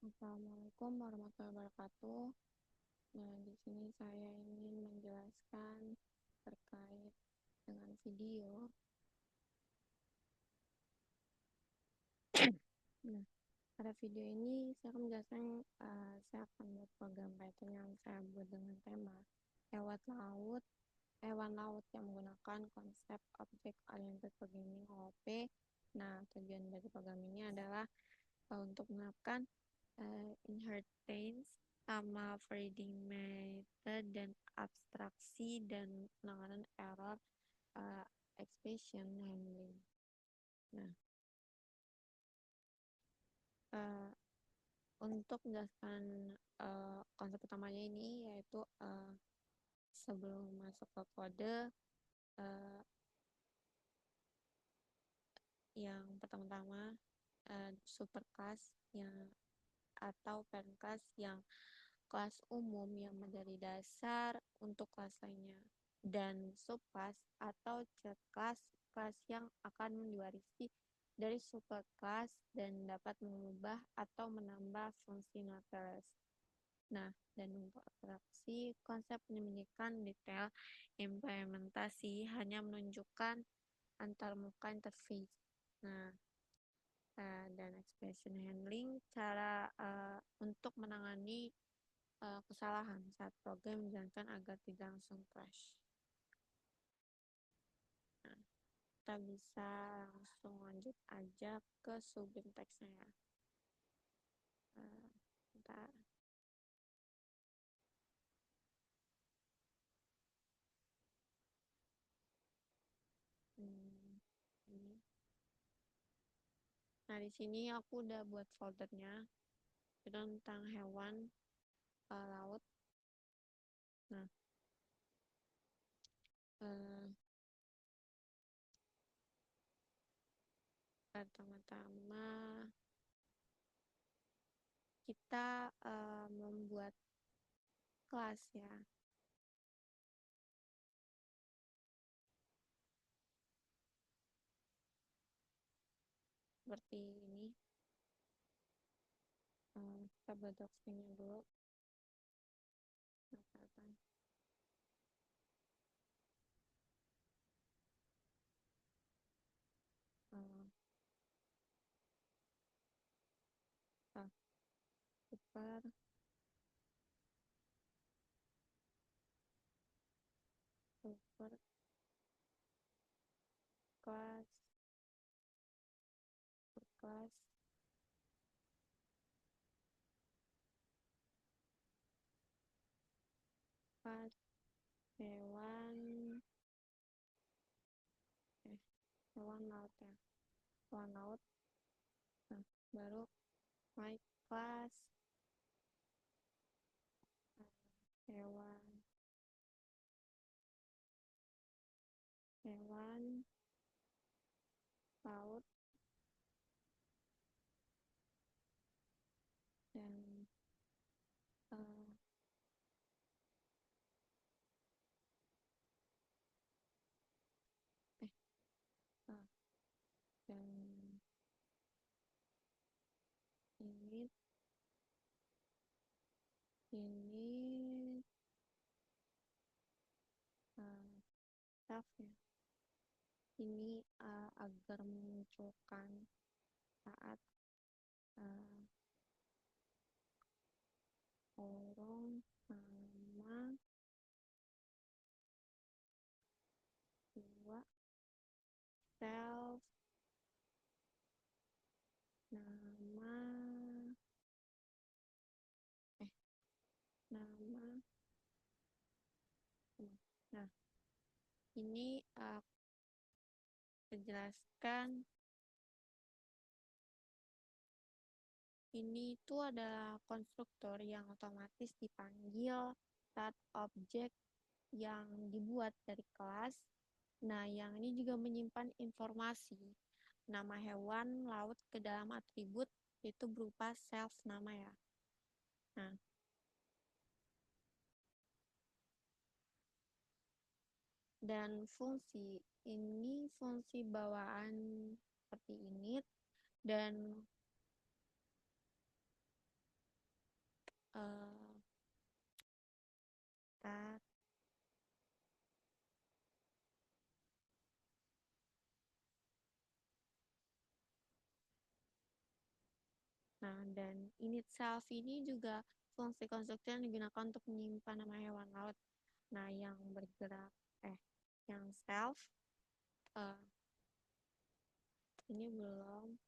Assalamualaikum warahmatullahi wabarakatuh. Nah, di sini saya ingin menjelaskan terkait dengan video. Nah, pada video ini saya akan menjelaskan, saya akan buat program Python yang saya buat dengan tema hewan laut yang menggunakan konsep Object Oriented Programming (OOP). Nah, tujuan dari program ini adalah untuk menerapkan inheritance sama breeding method dan abstraksi dan penanganan error uh, expression handling. Nah, uh, untuk menjelaskan konsep utamanya ini yaitu sebelum masuk ke kode, uh, yang pertama-tama superclass yang atau parent class yang kelas umum yang menjadi dasar untuk kelas lainnya, dan subclass atau child class, kelas yang akan diwarisi dari superclass dan dapat mengubah atau menambah fungsi non-kelas. Nah, dan untuk abstraksi, konsep menyembunyikan detail implementasi, hanya menunjukkan antarmuka interface. Nah, dan expression handling, cara untuk menangani kesalahan saat program dijalankan agar tidak langsung crash. Nah, kita bisa langsung lanjut aja ke subjek teksnya ya. Bentar. Ini. Nah, di sini aku udah buat foldernya tentang hewan laut. Nah, pertama-tama kita membuat kelas ya. Seperti ini. Kita buat doxingnya dulu. Super kelas kelas hewan hewan laut ya, hewan laut. Nah, baru my class hewan hewan laut dan uh, uh, dan ini staff ya, ini agar memunculkan saat orang sama dua self nama nama. Nah, ini menjelaskan ini itu adalah konstruktor yang otomatis dipanggil saat objek yang dibuat dari kelas. Nah, yang ini juga menyimpan informasi nama hewan laut ke dalam atribut, yaitu berupa self nama ya. Nah, dan fungsi ini fungsi bawaan seperti init dan eh, tat. Nah, dan init self ini juga fungsi konstruksi yang digunakan untuk menyimpan nama hewan laut. Nah, yang bergerak, yang self, eh, ini belum.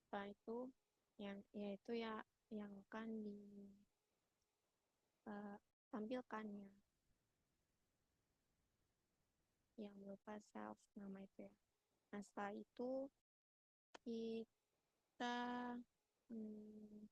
Setelah itu, yaitu ya yang akan ditampilkannya, yang berupa self nama itu ya. Nah, setelah itu kita hmm,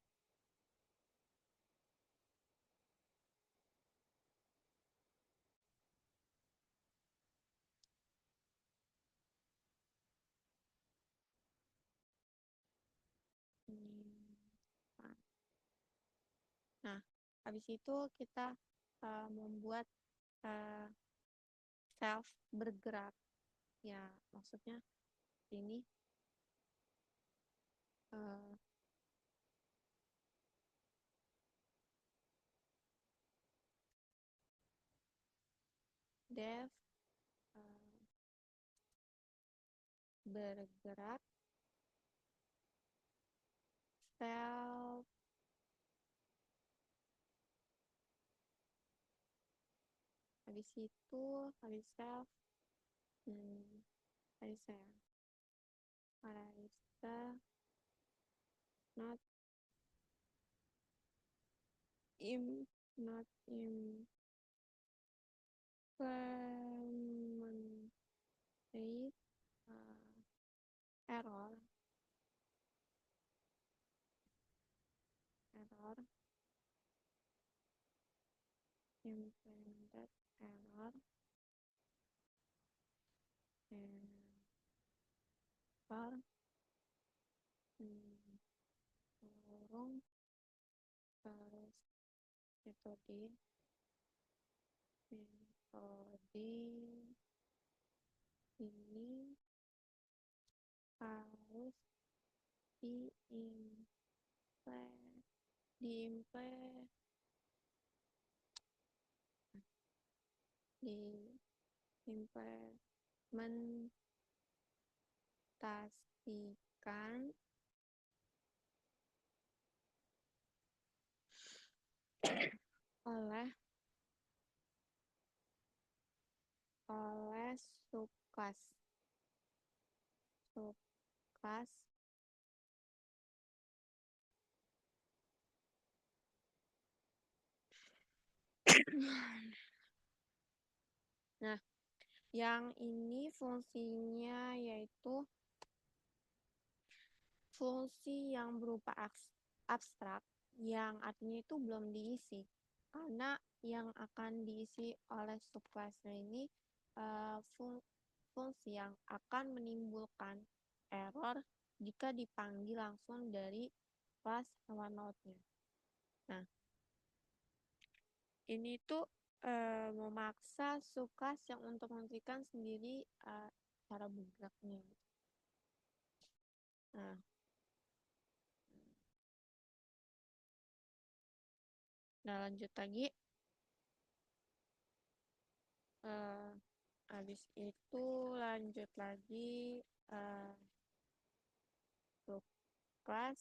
nah, habis itu kita membuat uh, self bergerak. Ya, maksudnya ini uh, dev uh, bergerak self habis itu habis self habis saya Arista not im not implement error implemented error and for kurung terus metode ini harus diimplementasikan oleh subclass nah, yang ini fungsinya yaitu fungsi yang berupa abstrak, yang artinya itu belum diisi. Karena yang akan diisi oleh subclass-nya ini fungsi yang akan menimbulkan error jika dipanggil langsung dari kelas hewan lautnya. Nah, ini tuh memaksa subclass yang untuk menghentikan sendiri cara bergeraknya. Nah, lanjut lagi. Habis itu lanjut lagi subclass.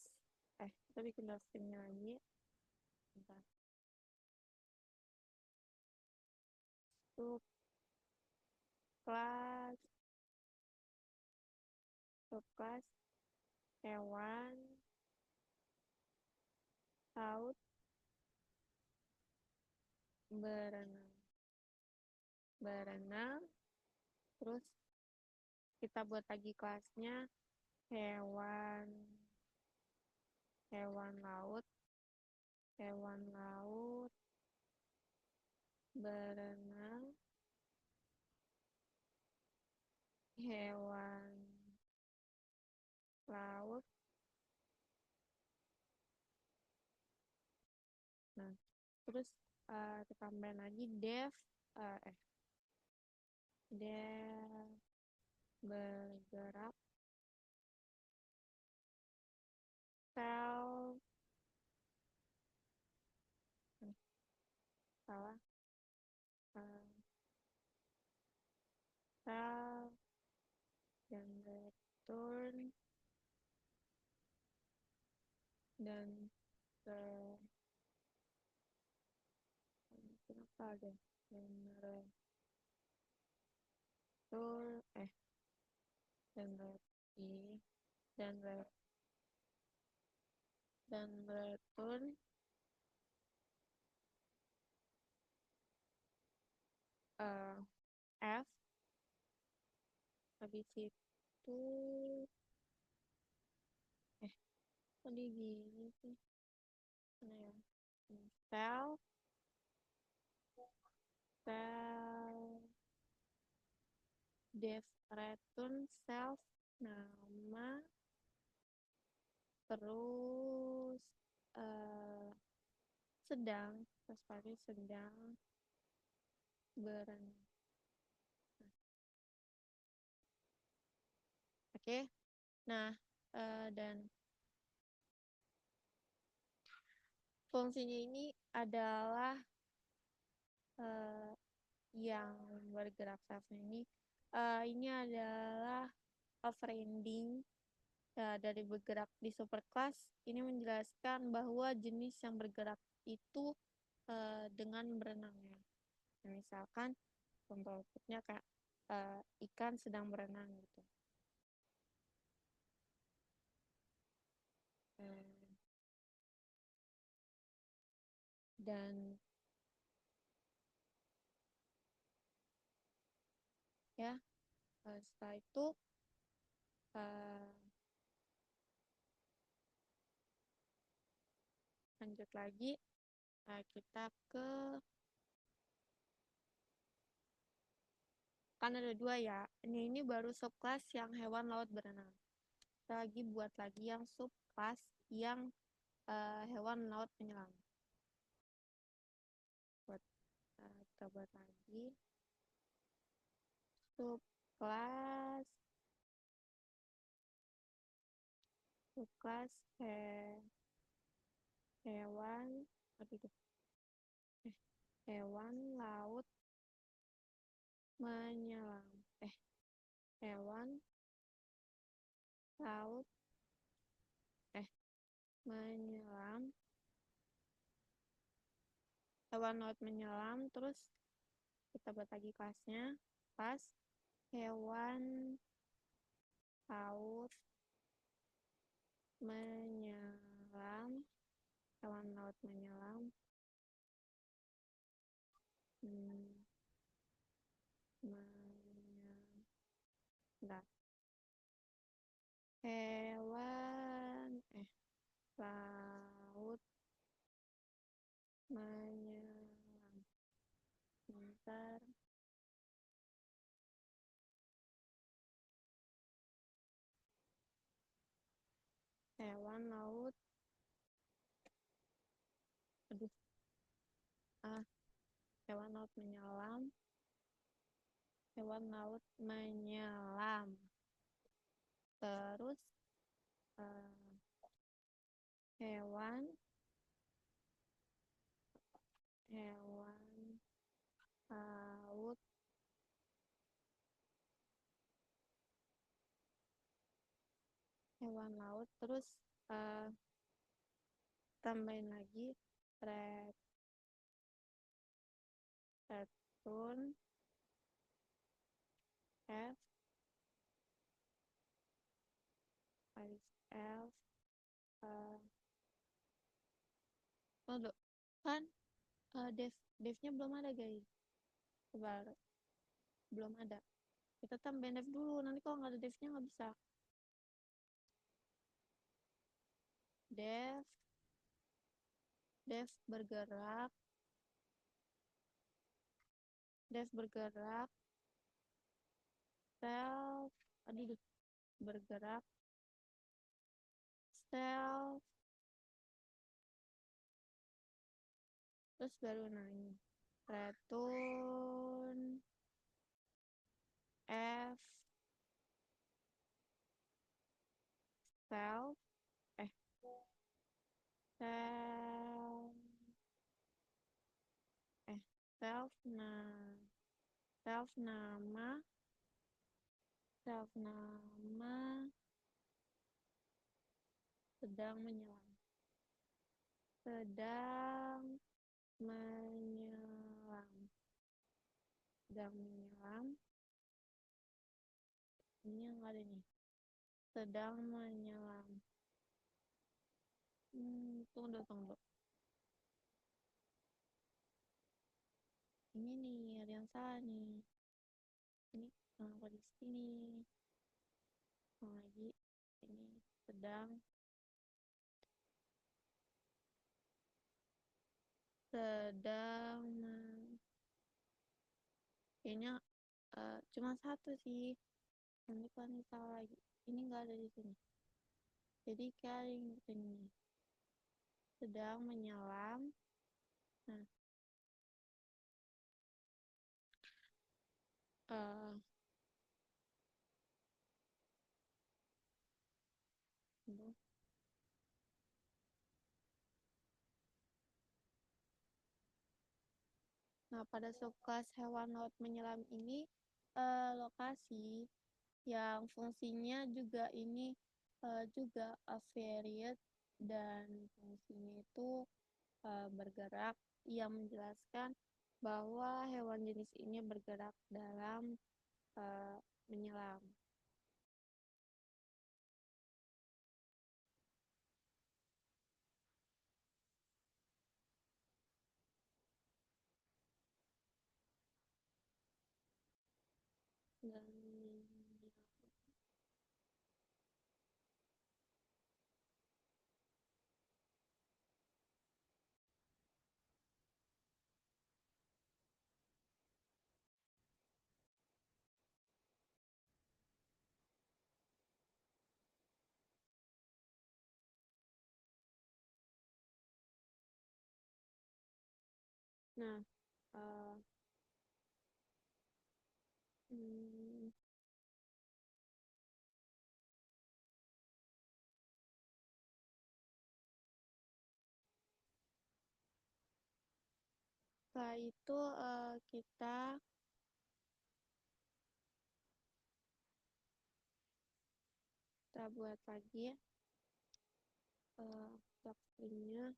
Kita bikin dosennya lagi. Bentar. Subclass hewan laut berenang, terus kita buat lagi kelasnya hewan laut berenang, hewan laut. Nah, terus kita tambahin lagi dev bergerak self, salah, self, dan return, dan kenapa ada dan return, dan return, dan return F. Habis itu tadi gini sih, mana ya, self, def return self nama, terus sedang, terus pakai sedang berenang. Oke. Nah, dan fungsinya ini adalah yang bergerak selfnya ini adalah overending dari bergerak di superclass. Ini menjelaskan bahwa jenis yang bergerak itu dengan berenangnya. Nah, misalkan contoh outputnya kayak ikan sedang berenang gitu. Dan ya setelah itu lanjut lagi, kita ke, kan ada dua ya, ini baru subclass yang hewan laut berenang. Kita lagi buat lagi yang subclass yang hewan laut penyelam. Kita buat lagi subclass hewan hewan laut menyelam, hewan laut menyelam, hewan laut menyelam. Terus kita buat lagi kelasnya, kelas hewan laut menyelam, hewan laut menyelam, hewan laut menyelam. Bentar. Hewan laut hewan laut menyelam, hewan laut menyelam. Terus hewan laut terus tambahin lagi return F else kan devnya belum ada guys, coba belum ada, kita tambahin dev dulu, nanti kalau nggak ada devnya nggak bisa. dev bergerak self bergerak self, terus baru nanya return F self self eh self self nama sedang menyelam sedang menyelam sedang menyelam ini yang ada nih sedang menyelam tunggu ini nih ada yang salah nih ini kenapa di sini lagi ini sedang kayaknya cuma satu sih nanti kan salah lagi ini nggak ada di sini jadi kayak ini sedang menyelam nah uh, nah pada subkelas hewan laut menyelam ini lokasi yang fungsinya juga ini juga varied dan fungsinya itu bergerak yang menjelaskan bahwa hewan jenis ini bergerak dalam menyelam. Dan, nah, uh, hmm, setelah itu kita buat lagi doctrinnya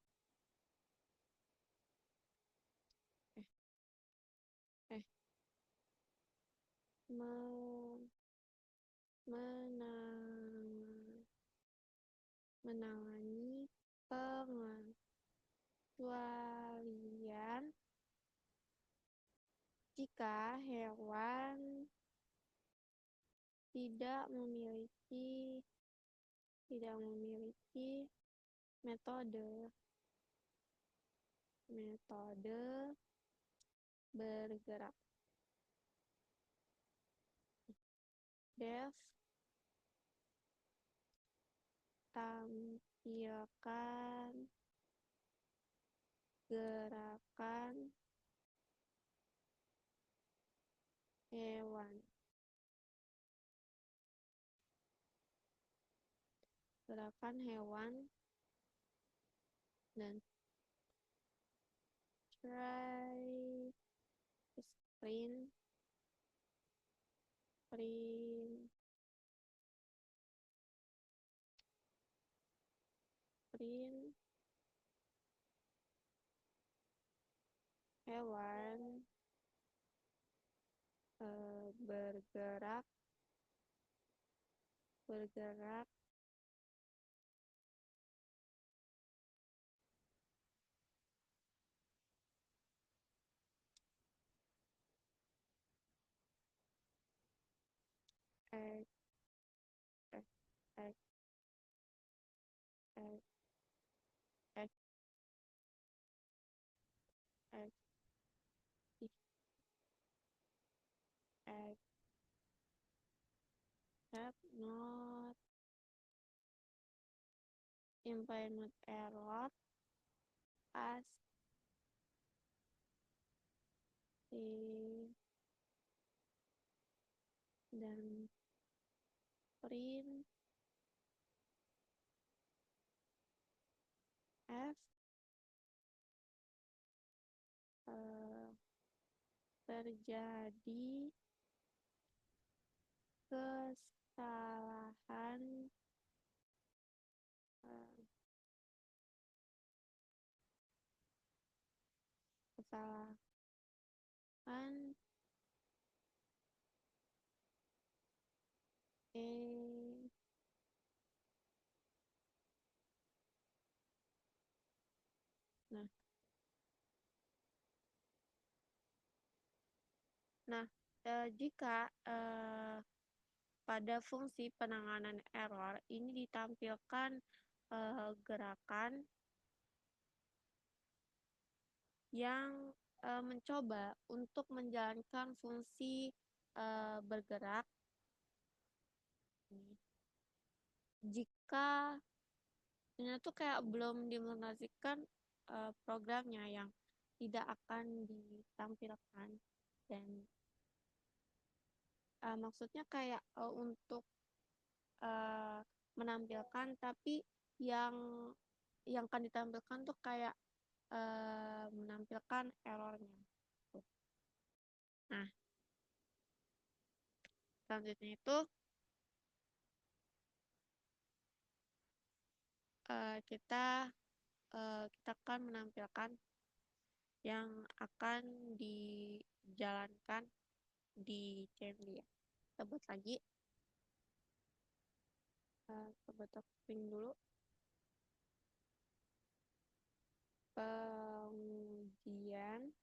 eh eh me- menang- menangani pengecualian jika hewan tidak memiliki metode bergerak. Dev tampilkan gerakan hewan dan try sprint sprint sprint hewan bergerak bergerak ek, ek, ek, ek, ek, ek, ek, have not implement error as in dan print F eh, terjadi kesalahan eh, kesalahan eh nah nah jika pada fungsi penanganan error ini ditampilkan gerakan yang mencoba untuk menjalankan fungsi bergerak jika ini tuh kayak belum diimplementasikan programnya yang tidak akan ditampilkan dan maksudnya kayak untuk uh, menampilkan tapi yang akan ditampilkan tuh kayak menampilkan errornya. Nah, selanjutnya itu kita akan menampilkan yang akan dijalankan di CMD ya. Kita buat lagi. Kita buat dulu. Pengujian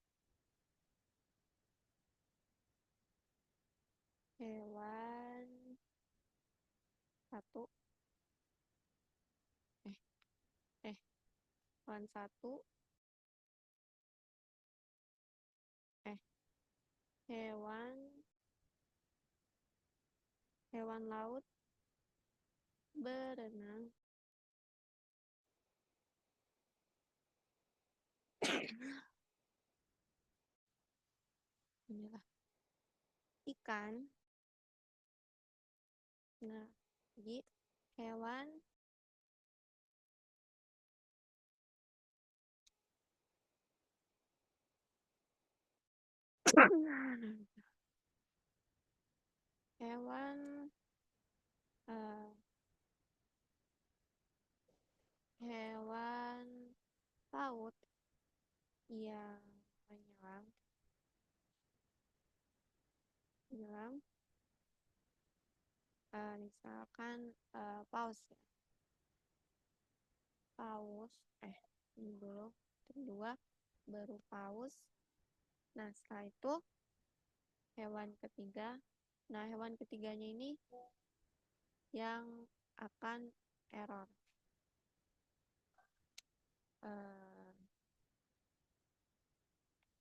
hewan satu hewan satu hewan laut berenang inilah ikan. Nah, jadi hewan hewan uh, hewan laut yang menyelam misalkan paus ya. Paus ini dulu kedua baru paus. Nah, setelah itu hewan ketiga. Nah, hewan ketiganya ini yang akan error.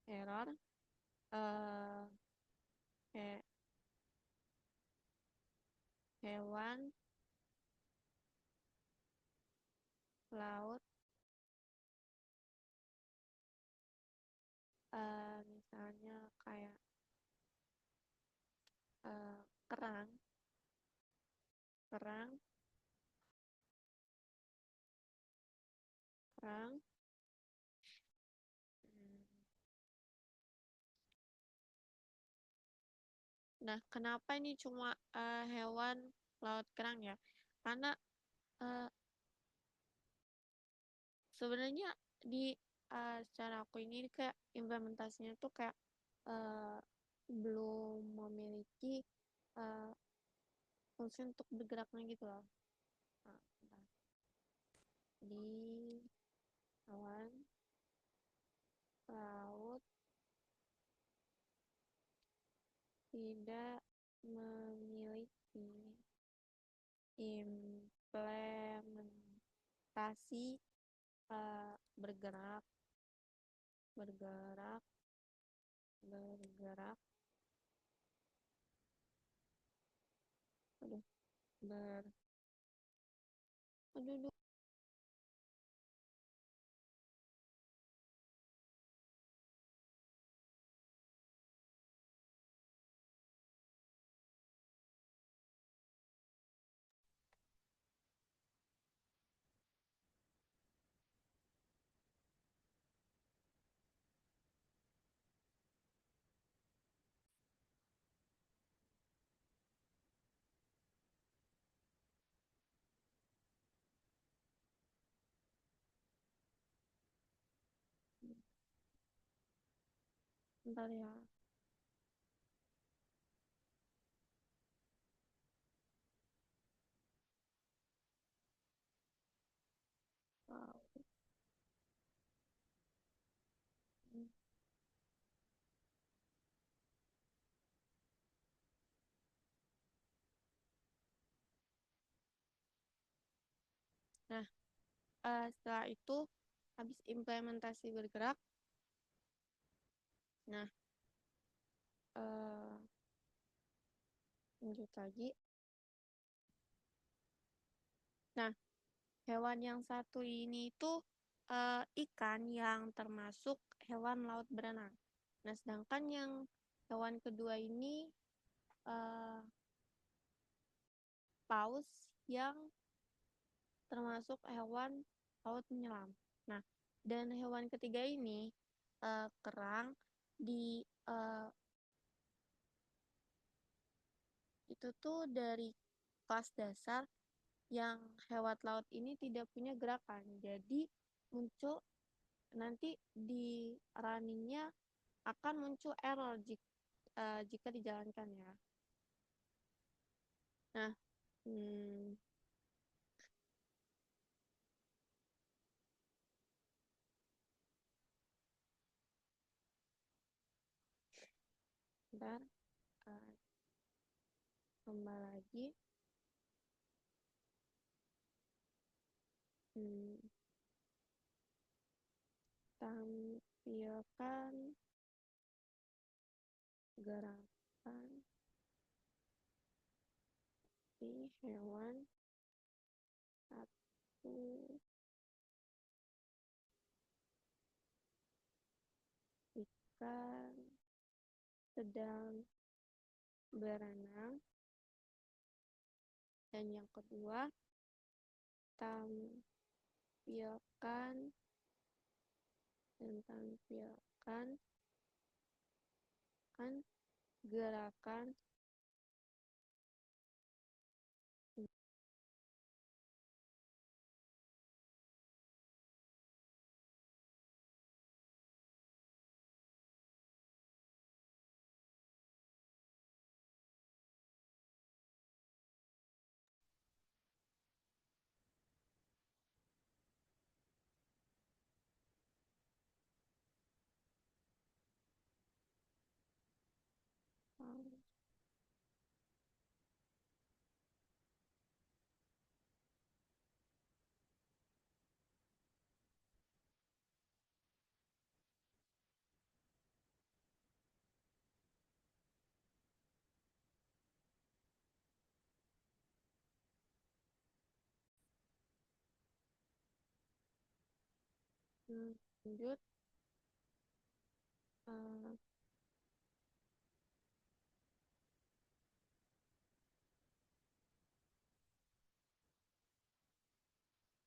Error hewan laut misalnya kayak kerang kerang kerang Nah, kenapa ini cuma hewan laut kerang ya? Karena sebenarnya di secara aku ini kayak implementasinya tuh kayak uh, belum memiliki uh, fungsi untuk bergeraknya gitu loh. Nah, di hewan laut tidak memiliki implementasi bergerak bergerak bergerak aduh ber aduh Bentar ya. Wow. Nah, setelah itu habis implementasi bergerak, nah eh, lanjut lagi. Nah, hewan yang satu ini itu ikan yang termasuk hewan laut berenang. Nah, sedangkan yang hewan kedua ini eh, paus yang termasuk hewan laut menyelam. Nah, dan hewan ketiga ini kerang di itu tuh dari kelas dasar yang hewan laut ini tidak punya gerakan. Jadi muncul nanti di runningnya akan muncul error jika dijalankan ya. Nah, hmm, bentar, uh, kembali lagi. Hmm, tampilkan gerakan di hewan satu ikan sedang berenang, dan yang kedua tampilkan tampilkan kan gerakan. Lanjut, uh,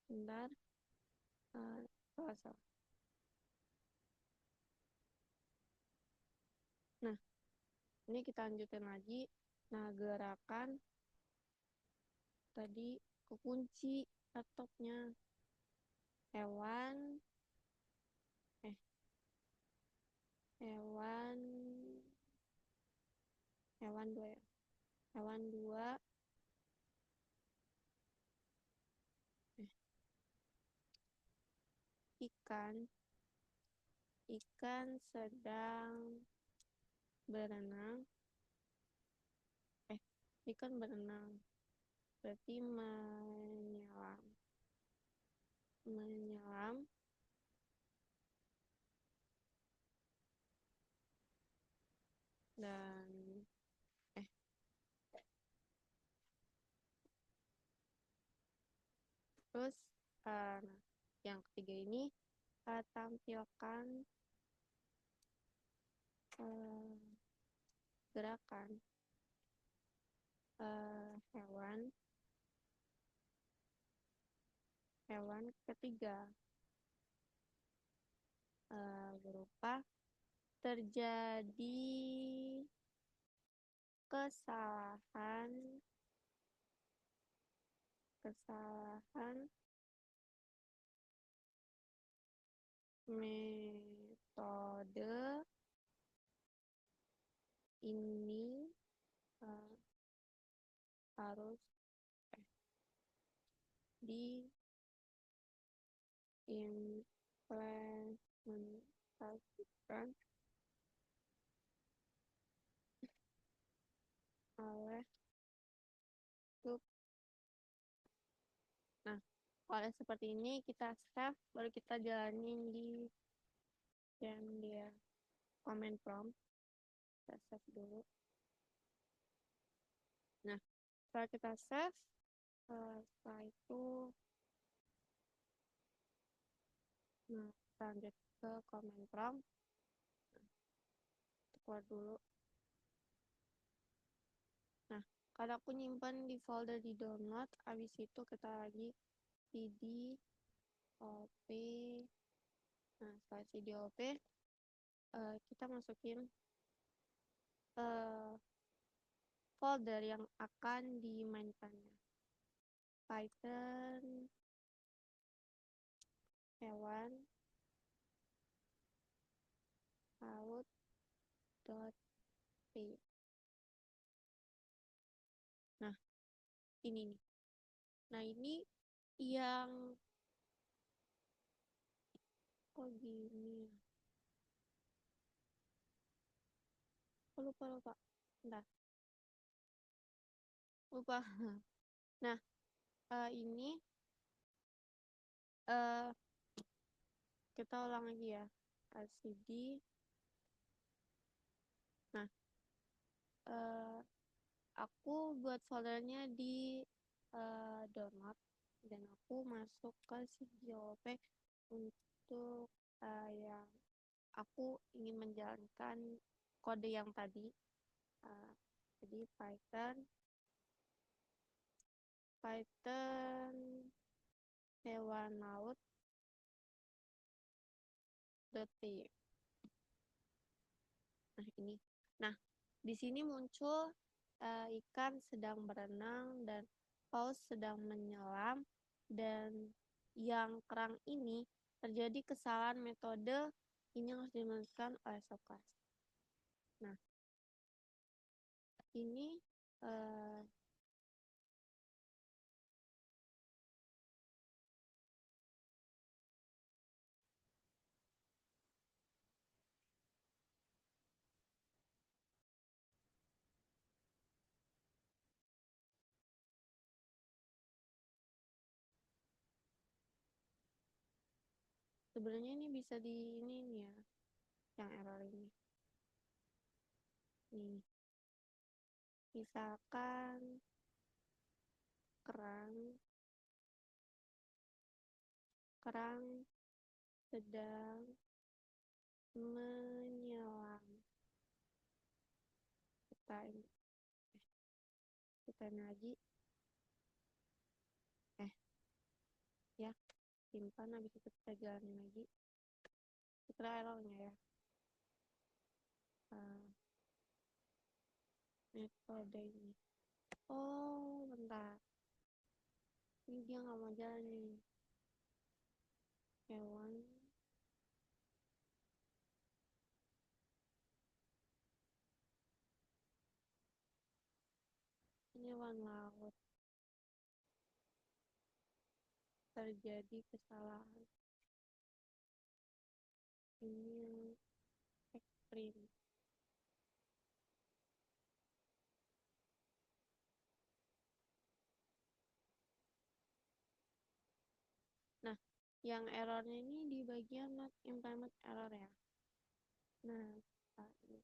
bentar, salah. Nah, ini kita lanjutin lagi. Nah, gerakan tadi kekunci laptopnya. Hewan, eh, hewan, hewan dua ya. Hewan dua, eh, ikan, ikan sedang berenang, eh, ikan berenang, berarti menyelam, dan eh terus nah, yang ketiga ini tampilkan gerakan hewan hewan ketiga berupa terjadi kesalahan kesalahan metode ini uh, harus diimplementasikan oleh grup. Nah, kalau seperti ini kita save, baru kita jalanin di yang dia comment prompt. Kita save dulu. Nah, setelah kita save, setelah itu, nah, kita lanjut ke comment prompt. Keluar dulu. Nah, kalau aku nyimpan di folder di download, habis itu kita lagi cd op. Nah, setelah cd op, kita masukin folder yang akan dimainkannya. Python hewan out.py. Nah, ini nih. Nah, ini yang kok gini ya? Oh, lupa. Bentar. Lupa. Nah, ini kita ulang lagi ya. cd. Nah, aku buat foldernya di download dan aku masuk ke cd op untuk yang aku ingin menjalankan kode yang tadi. Jadi Python hewan laut.py. Nah, ini. Nah, di sini muncul ikan sedang berenang dan paus sedang menyelam, dan yang kerang ini terjadi kesalahan metode, ini harus dimasukkan oleh subclass. Nah, ini sebenarnya ini bisa di ini nih ya, yang error ini. Nih, misalkan kerang sedang menyelam. Kita ini lagi. Ya, simpan, habis itu kita jalanin lagi. Kita errornya ya. Metode ini. Oh, bentar. Ini dia nggak mau jalan nih. Hewan laut. Terjadi kesalahan. Ini ekstrim. Nah, yang errornya ini di bagian not implement error ya. Nah, itu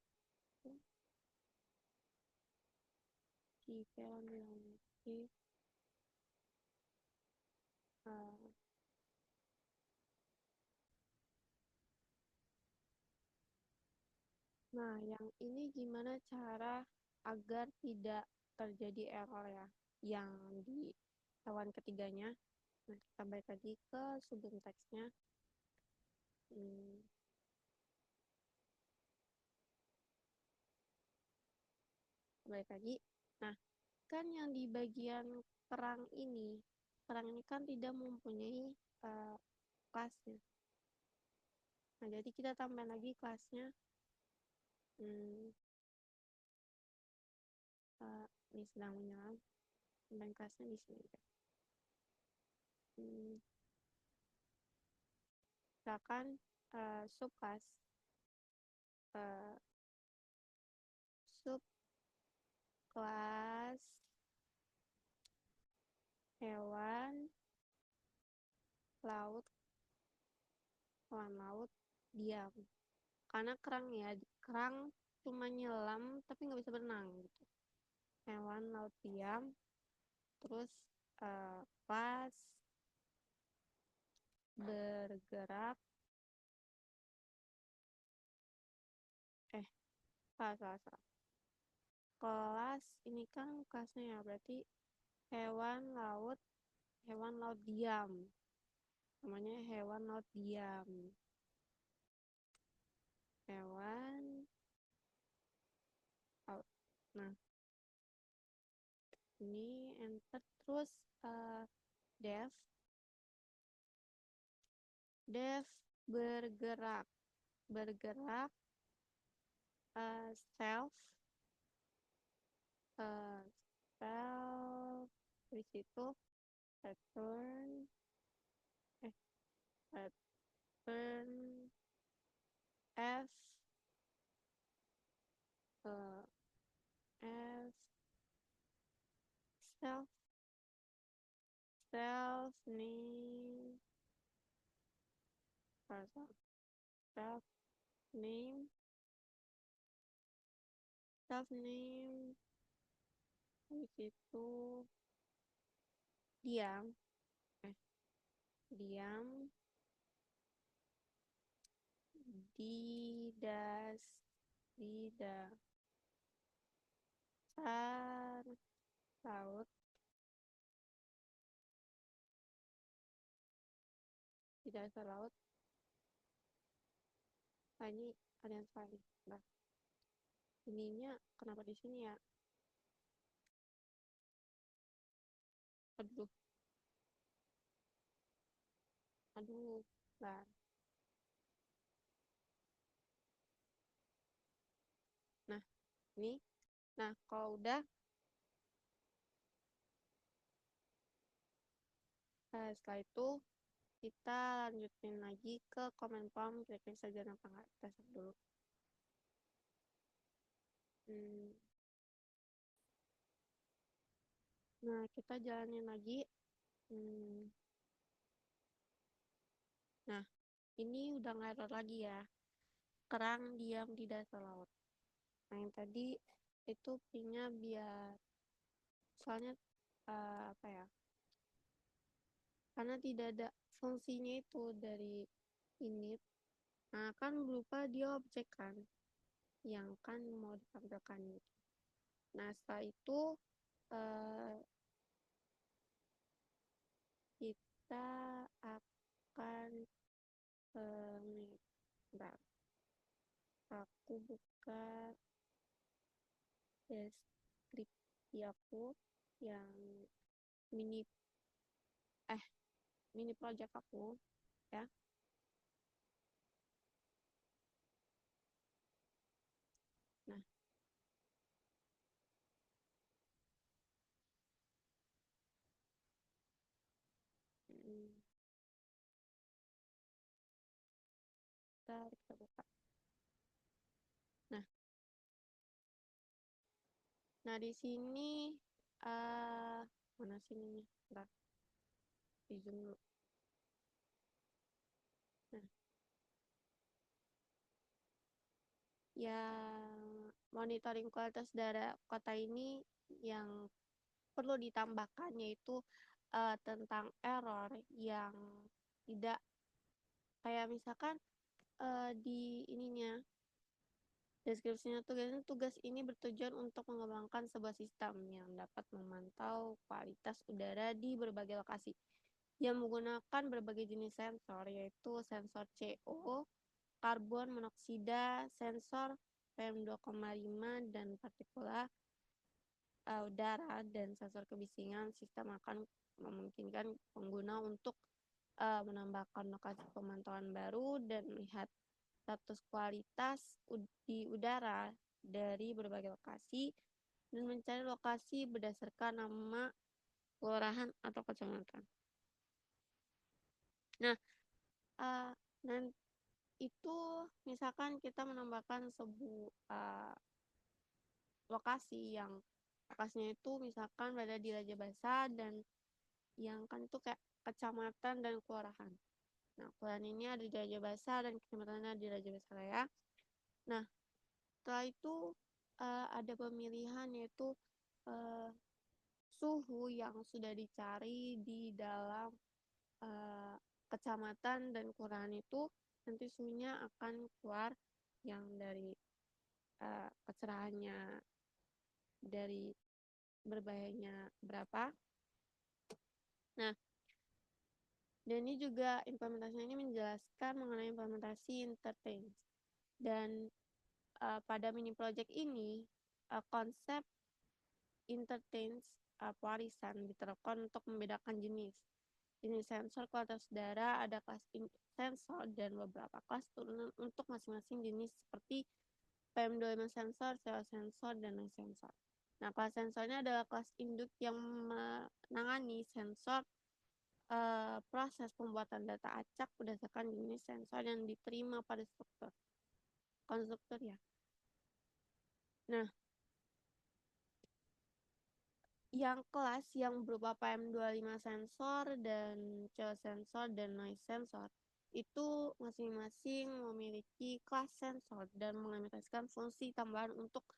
jika memiliki nah, yang ini gimana cara agar tidak terjadi error ya, yang di hewan ketiganya. Nah, kita balik lagi ke subject text-nya. Balik lagi. Nah, kan yang di bagian kerang ini kan tidak mempunyai kelasnya. Nah, jadi kita tambah lagi kelasnya ini sedang menyelam, dan kelasnya di sini. Misalkan subkelas subkelas hewan laut diam, karena kerang cuma nyelam tapi nggak bisa berenang gitu. Hewan laut diam, terus kelas bergerak salah. Kelas ini kan kelasnya ya, berarti hewan laut diam, namanya hewan laut diam. Hewan laut. Nah, ini enter, terus def bergerak self self di situ return return f f self name self name di situ diam di dasar laut, ini ada yang salah nih. Nah, ininya kenapa di sini ya? Aduh. Nah. Nah, ini. Nah, kalau udah, setelah itu kita lanjutin lagi ke comment form, kira-kira saja apa enggak. Kita save dulu. Nah, kita jalanin lagi. Nah, ini udah ngeror lagi ya. Kerang diam di dasar laut. Nah, yang tadi itu punya biar soalnya apa ya? Karena tidak ada fungsinya itu dari init. Nah, kan berupa dia objek kan yang kan mau ditampilkan gitu. Nah, setelah itu kita akan bentar, aku buka deskripsi aku yang mini project aku ya. Nah, kita buka. Nah, di sini mana sini nih? Bentar, di zoom dulu. Nah, yang monitoring kualitas udara kota ini yang perlu ditambahkan yaitu tentang error yang tidak kayak misalkan di ininya deskripsinya, tugas ini bertujuan untuk mengembangkan sebuah sistem yang dapat memantau kualitas udara di berbagai lokasi yang menggunakan berbagai jenis sensor, yaitu sensor CO, karbon monoksida, sensor PM2,5 dan partikulat udara, dan sensor kebisingan. Sistem akan memungkinkan pengguna untuk menambahkan lokasi pemantauan baru dan melihat status kualitas di udara dari berbagai lokasi dan mencari lokasi berdasarkan nama kelurahan atau kecamatan. Nah, uh, nanti itu misalkan kita menambahkan sebuah lokasinya itu misalkan berada di Raja Basa dan yang kan itu kayak kecamatan dan kelurahan. Nah, kelurahan ini ada di Raja Basa dan kecamatannya di Raja Basa Raya. Nah, setelah itu ada pemilihan yaitu uh, suhu yang sudah dicari di dalam kecamatan dan kelurahan itu nanti suhunya akan keluar yang dari kecerahannya dari berbahayanya berapa. Nah, dan ini juga implementasinya ini menjelaskan mengenai implementasi entertain. Dan pada mini project ini konsep entertain warisan diterapkan untuk membedakan jenis sensor kualitas udara, ada kelas sensor dan beberapa kelas turunan untuk masing-masing jenis seperti PM25 sensor, CO sensor, dan noise sensor. Nah, kelas sensornya adalah kelas induk yang menangani sensor proses pembuatan data acak berdasarkan jenis sensor yang diterima pada konstruktor ya. Nah, yang kelas yang berupa PM25 sensor dan CO sensor dan noise sensor itu masing-masing memiliki kelas sensor dan mengimplementasikan fungsi tambahan untuk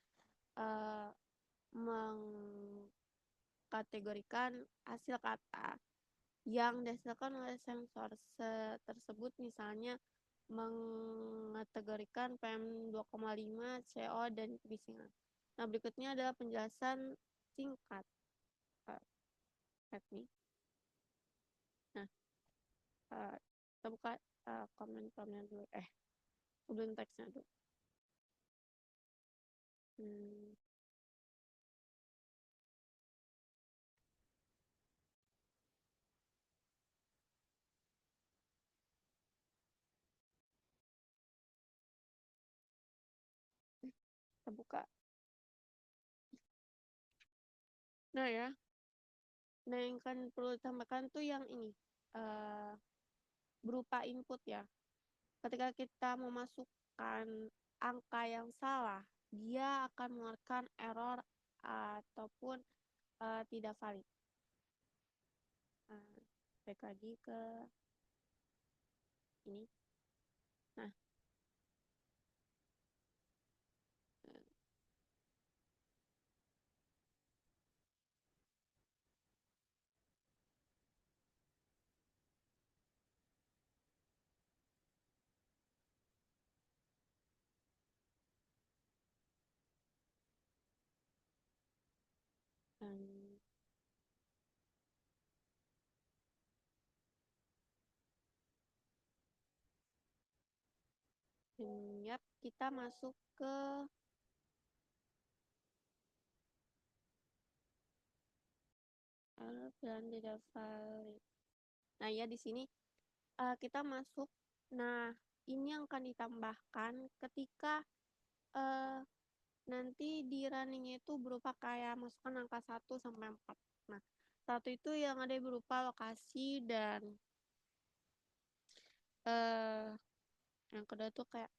mengkategorikan hasil kata yang dihasilkan oleh sensor tersebut, misalnya mengategorikan PM2,5, CO, dan kebisingan. Nah, berikutnya adalah penjelasan singkat teknik. Nah, kita buka komen-komennya dulu. Sebelum teksnya dulu. Kita buka. Nah ya, nah yang kan perlu ditambahkan tuh yang ini, berupa input ya. Ketika kita memasukkan angka yang salah, dia akan mengeluarkan error ataupun tidak valid. Baik lagi ke ini. Nah, yap, kita masuk ke dan tidak valid. Nah ya, di sini kita masuk. Nah, ini yang akan ditambahkan ketika nanti di runningnya itu berupa kayak masukkan angka 1 sampai 4. Nah, 1 itu yang ada berupa lokasi dan yang kedua tuh kayak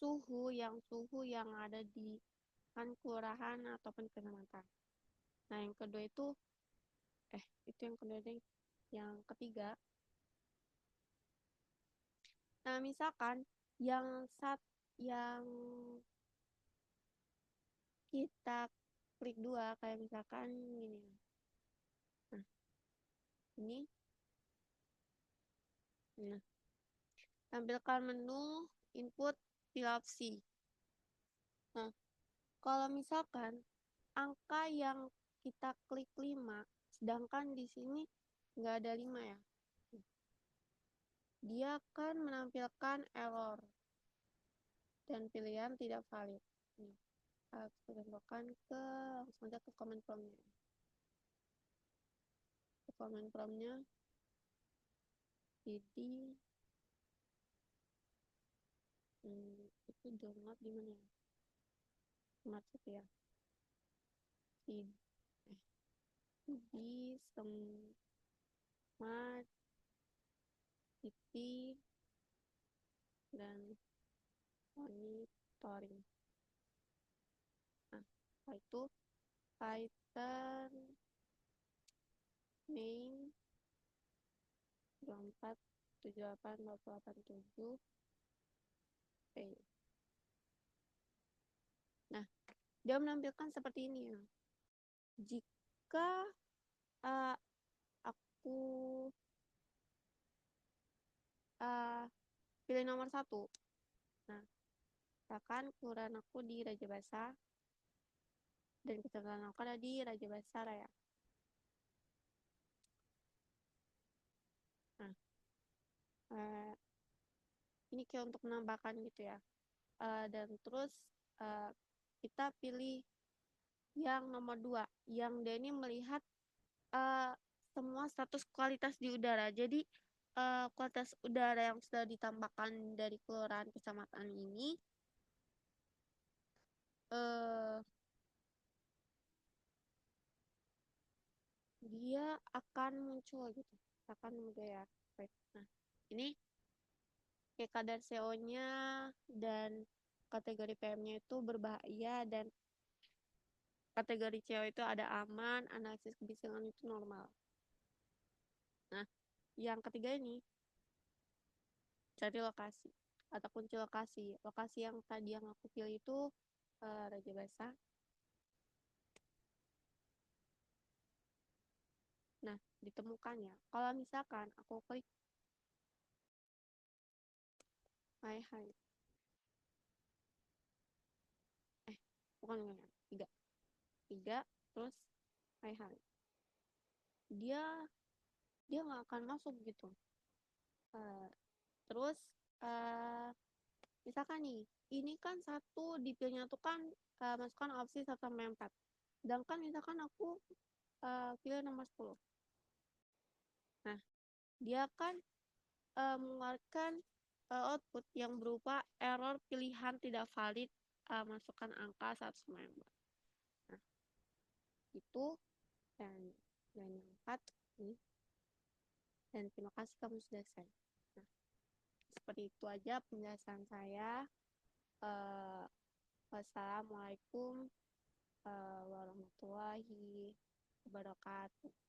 suhu yang ada di kan kelurahan ataupun kecamatan. Nah, yang kedua itu itu yang kedua deh. Yang ketiga. Nah, misalkan yang kita klik 2 kayak misalkan gini. Nah, ini. Nah, tampilkan menu input pilih opsi. Nah, kalau misalkan angka yang kita klik 5, sedangkan di sini nggak ada 5 ya. Dia akan menampilkan error dan pilihan tidak valid. Kita tambahkan langsung aja ke comment prompt-nya. Ke comment prompt-nya. Jadi itu download di mana ya? Maksud ya. di smart city dan monitoring. Nah, setelah itu Python main 24782887 P. Nah, dia menampilkan seperti ini ya. Jika aku pilih nomor 1, nah, misalkan kelurahan aku di Raja Basa dan kecamatan aku ada di Raja Basa Raya. Nah, ini kayak untuk menambahkan gitu ya. Dan terus kita pilih yang nomor 2, yang dia ini melihat semua status kualitas di udara. Jadi kualitas udara yang sudah ditambahkan dari kelurahan kecamatan ini dia akan muncul gitu, akan mudah ya. Nah, ini kayak kadar CO-nya dan kategori PM-nya itu berbahaya, dan kategori CO itu ada aman, analisis kebisingan itu normal. Nah, yang ketiga ini cari lokasi atau kunci lokasi. Lokasi yang tadi yang aku pilih itu Raja Basa. Nah, ditemukannya. Kalau misalkan aku klik hai, bukan, 3, terus hai, dia nggak akan masuk gitu. Terus misalkan nih, ini kan satu dipilihnya tuh kan masukkan opsi 1-4. Sedangkan misalkan aku pilih nomor 10. Nah, dia kan mengeluarkan output yang berupa error pilihan tidak valid, masukkan angka 1-4. Nah, itu dan yang 4 nih. Dan terima kasih kamu sudah share. Nah, seperti itu aja penjelasan saya. Wassalamualaikum warahmatullahi wabarakatuh.